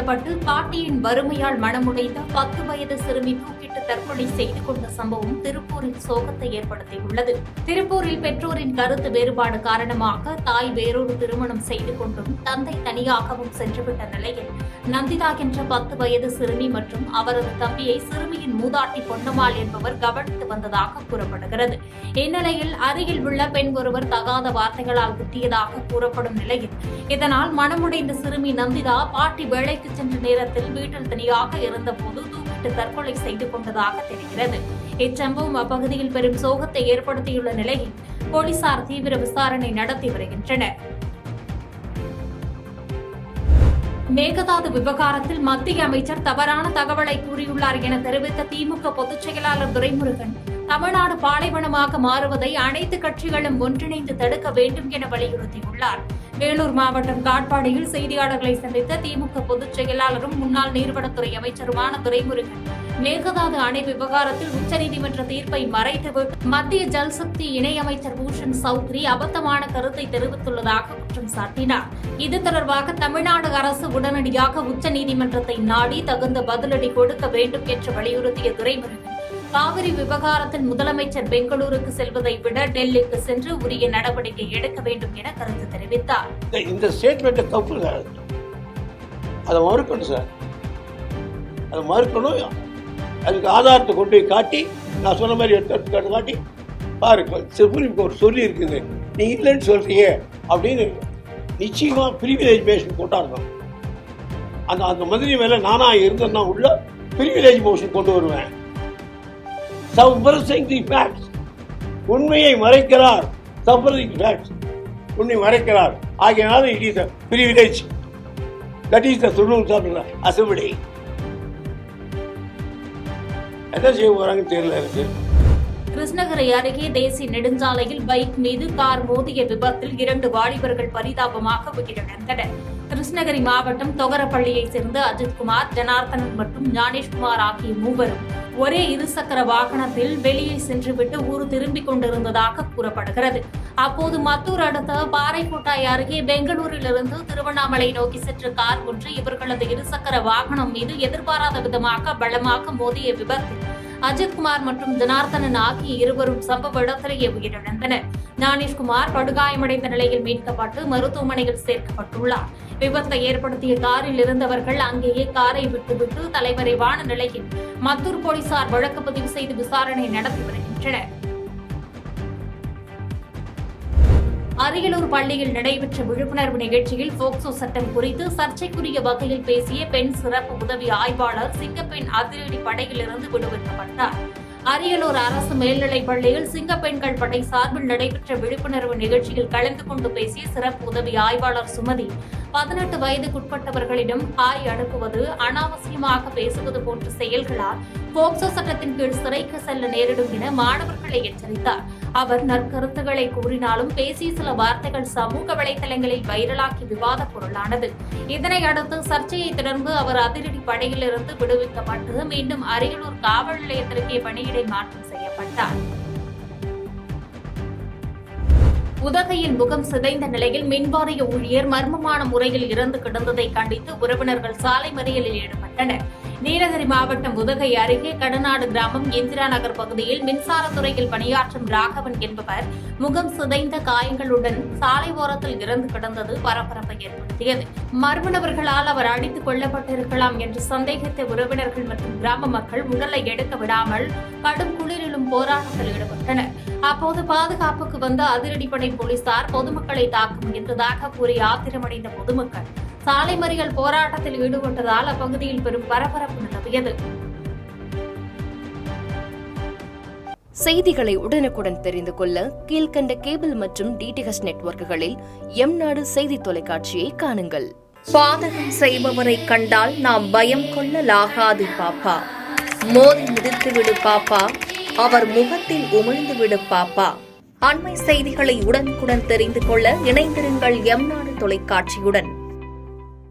கடத்தப்பட்டு பாட்டியின் வறுமையால் மனமுடைந்த 10 வயது சிறுமி தூக்கிட்டு தற்கொலை செய்து கொண்ட சம்பவம் திருப்பூரில் சோகத்தை ஏற்படுத்தியுள்ளது. திருப்பூரில் பெற்றோரின் கருத்து வேறுபாடு காரணமாக தாய் வேறொரு திருமணம் செய்து கொண்டும் தந்தை தனியாகவும் சென்றுவிட்ட நிலையில் நந்திதா என்ற 10 வயது சிறுமி மற்றும் அவரது தம்பியை சிறுமியின் மூதாட்டி பொன்னம்மாள் என்பவர் கவனித்து வந்ததாக கூறப்படுகிறது. இந்நிலையில் அருகில் உள்ள பெண் ஒருவர் தகாத வார்த்தைகளால் திட்டியதாக கூறப்படும் நிலையில் இதனால் மனமுடைந்த சிறுமி நந்திதா பாட்டி வேலைக்கு சென்ற நேரத்தில் வீட்டில் தனியாக இருந்தபோது தூக்கிட்டு தற்கொலை செய்து கொண்டதாக தெரிகிறது. இச்சம்பவம் அப்பகுதியில் பெரும் சோகத்தை ஏற்படுத்தியுள்ள நிலையில் போலீசார் தீவிர விசாரணை நடத்தி வருகின்றனர். மேகதாது விவகாரத்தில் மத்திய அமைச்சர் தவறான தகவலை கூறியுள்ளார் என தெரிவித்த திமுக பொதுச் செயலாளர் துரைமுருகன் தமிழ்நாடு பாலைவனமாக மாறுவதை அனைத்து கட்சிகளும் ஒன்றிணைந்து தடுக்க வேண்டும் என வலியுறுத்தியுள்ளார். வேலூர் மாவட்டம் காட்பாடியில் செய்தியாளர்களை சந்தித்த திமுக பொதுச் செயலாளரும் முன்னாள் நீர்வளத்துறை அமைச்சருமான துரைமுருகன் மேகதாது அணை விவகாரத்தில் உச்சநீதிமன்ற தீர்ப்பை மறைத்துவிட்டு மத்திய ஜல்சக்தி இணையமைச்சர் பூஷன் சௌத்ரி அபத்தமான கருத்தை தெரிவித்துள்ளதாக குற்றம் சாட்டினார். இது தொடர்பாக தமிழ்நாடு அரசு உடனடியாக உச்சநீதிமன்றத்தை நாடி தகுந்த பதிலடி கொடுக்க வேண்டும் என்று வலியுறுத்திய துரைமுருகன் காவிரி விவகாரத்தில் முதலமைச்சர் பெங்களூருக்கு செல்வதை விட டெல்லிக்கு சென்று உரிய நடவடிக்கை எடுக்க வேண்டும் என கருத்து தெரிவித்தார். இந்த ஸ்டேட்மெண்ட் தப்பு, அதை மறுக்கணும் சார், அதை மறுக்கணும். அதுக்கு ஆதாரத்தை கொண்டு போய் காட்டி நான் சொன்ன மாதிரி எடுத்து காட்டி பாருங்க, சுப்ரீம் கோர்ட் சொல்லி இருக்குது, நீ இல்லைன்னு சொல்றீங்க அப்படின்னு நிச்சயமா பிரிவிலேஜ் மோஷன் கொண்டாடணும். அந்த மந்திரி மேல நானா இருந்தேன்னா உள்ள பிரிவிலேஜ் மோஷன் கொண்டு வருவேன். உண்மையை மறைக்கிறார், உண்மை மறைக்கிறார். ஆகையினால it is privilege, that is the rules of assembly. என்ன செய்ய போறாங்கன்னு தெரியல எனக்கு. கிருஷ்ணகிரி அருகே தேசிய நெடுஞ்சாலையில் பைக் மீது கார் மோதிய விபத்தில் 2 வாலிபர்கள் பரிதாபமாக உயிரிழந்தனர். கிருஷ்ணகிரி மாவட்டம் தொகரப்பள்ளியைச் சேர்ந்த அஜித்குமார், ஜனார்த்தனன் மற்றும் ஞானேஷ்குமார் ஆகிய மூவரும் ஒரே இருசக்கர வாகனத்தில் வெளியே சென்றுவிட்டு ஊர் திரும்பிக் கொண்டிருந்ததாக கூறப்படுகிறது. அப்போது மத்தூர் அடுத்த பாறைக்கோட்டாய் அருகே பெங்களூரிலிருந்து திருவண்ணாமலை நோக்கி சென்ற கார் ஒன்று இவர்களது இருசக்கர வாகனம் மீது எதிர்பாராத விதமாக பலமாக மோதிய விபத்தில் அஜித்குமார் மற்றும் ஜனார்த்தனன் ஆகிய இருவரும் சம்பவ இடத்திலேயே உயிரிழந்தனர். ஞானேஷ்குமார் படுகாயமடைந்த நிலையில் மீட்கப்பட்டு மருத்துவமனையில் சேர்க்கப்பட்டுள்ளார். விபத்தை ஏற்படுத்திய காரில் இருந்தவர்கள் அங்கேயே காரை விட்டுவிட்டு தலைமறைவான நிலையில் மத்தூர் போலீசார் வழக்கு பதிவு செய்து விசாரணை நடத்தி வருகின்றனர். அரியலூர் பள்ளியில் நடைபெற்ற விழிப்புணர்வு நிகழ்ச்சியில் போக்சோ சட்டம் குறித்து சர்ச்சைக்குரிய வகையில் பேசிய பெண் சிறப்பு உதவி ஆய்வாளர் சிங்கப்பெண் அதிரடி படையிலிருந்து விடுவிக்கப்பட்டார். அரியலூர் அரசு மேல்நிலைப் பள்ளியில் சிங்கப்பெண்கள் படை சார்பில் நடைபெற்ற விழிப்புணர்வு நிகழ்ச்சியில் கலந்து கொண்டு பேசிய சிறப்பு உதவி ஆய்வாளர் சுமதி 18 வயதுக்குட்பட்டவர்களிடம் காய் அனுப்புவது, அனாவசியமாக பேசுவது போன்ற செயல்களால் போக்சோ சட்டத்தின் கீழ் சிறைக்கு செல்ல நேரிடும் என மாணவர்களை எச்சரித்தார். அவர் நற்கருத்துக்களை கூறினாலும் பேசிய சில வார்த்தைகள் சமூக வலைதளங்களில் வைரலாகி விவாத பொருளானது. இதனை அடுத்து சர்ச்சையை தொடர்ந்து அவர் அதிரடி படையிலிருந்து விடுவிக்கப்பட்டு மீண்டும் அரியலூர் காவல் நிலையத்திற்கே பணியிடை மாற்றம் செய்யப்பட்டார். உதகையில் முகம் சிதைந்த நிலையில் மின்வாரிய ஊழியர் மர்மமான முறையில் இறந்து கிடந்ததை கண்டித்து உறவினர்கள் சாலை மறியலில் ஈடுபட்டனர். நீலகிரி மாவட்டம் உதகை அருகே கடநாடு கிராமம் இந்திரா நகர் பகுதியில் மின்சாரத்துறையில் பணியாற்றும் ராகவன் என்பவர் முகம் சிதைந்த காயங்களுடன் சாலை ஓரத்தில் இறந்து கிடந்தது பரபரப்பை ஏற்படுத்தியது. மர்ம நபர்களால் அவர் அடித்துக் கொல்லப்பட்டிருக்கலாம் என்று சந்தேகித்த உறவினர்கள் மற்றும் கிராம மக்கள் உடலை எடுக்க விடாமல் கடும் குளிரிலும் போராட்டத்தில் ஈடுபட்டனர். அப்போது பாதுகாப்புக்கு வந்த அதிரடிப்படை போலீசார் பொதுமக்களை தாக்க முயன்றதாக கூறி ஆத்திரமடைந்த பொதுமக்கள் சாலை மறியல் போராட்டத்தில் ஈடுபட்டதால் அப்பகுதியில் பெரும் பரபரப்பு நிலவியது. செய்திகளை உடனுக்குடன் தெரிந்து கொள்ள கீழ்கண்ட கேபிள் மற்றும் டிடிஎச் நெட்வொர்க்குகளில் எம்நாடு செய்தி தொலைக்காட்சியை காணுங்கள். பாதகம் செய்பவரை கண்டால் நாம் பயம் கொள்ளலாகாது பாப்பா. மோதி மிதித்துவிடு பாப்பா, அவர் முகத்தில் உமிழ்ந்துவிடு பாப்பா. அண்மை செய்திகளை உடனுக்குடன் தெரிந்து கொள்ள இணைந்திருங்கள் எம்நாடு தொலைக்காட்சியுடன்.